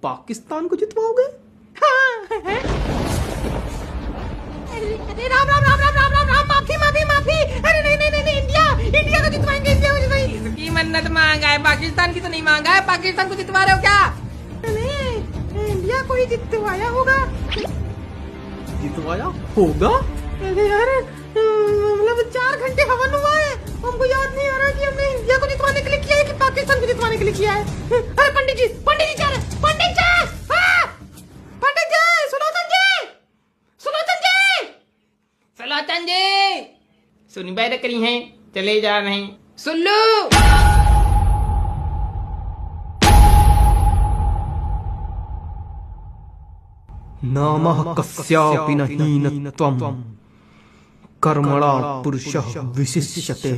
पाकिस्तान को जितवाओगे? अरे राम राम राम राम राम राम राम, माफी माफी माफी। अरे नहीं नहीं नहीं, इंडिया को जितवाएंगे, इंडिया को जितवाएंगे। इसकी मन्नत मांगा है, पाकिस्तान की तो नहीं मांगा है। पाकिस्तान को जितवा रहे हो क्या? नहीं, इंडिया को ही जितवाया होगा। जितवाया होगा? अरे यार, मतलब 4 घंटे हवन हुआ है, हमको याद नहीं आ रहा कि हमने इंडिया को जितवाने के लिए किया है कि पाकिस्तान को जितवाने के लिए किया है। अरे पंडित जी जा रहे हैं, पंडित जी, हाँ, पंडित जी, सुलोचन जी, सुलोचन जी, सलोचन जी, सुनी बैठ करी हैं, चले जा रहे हैं। सुन लो, नामः कस्यापि न हीनत्वम् कर्मणा पुरुषः विशिष्यते।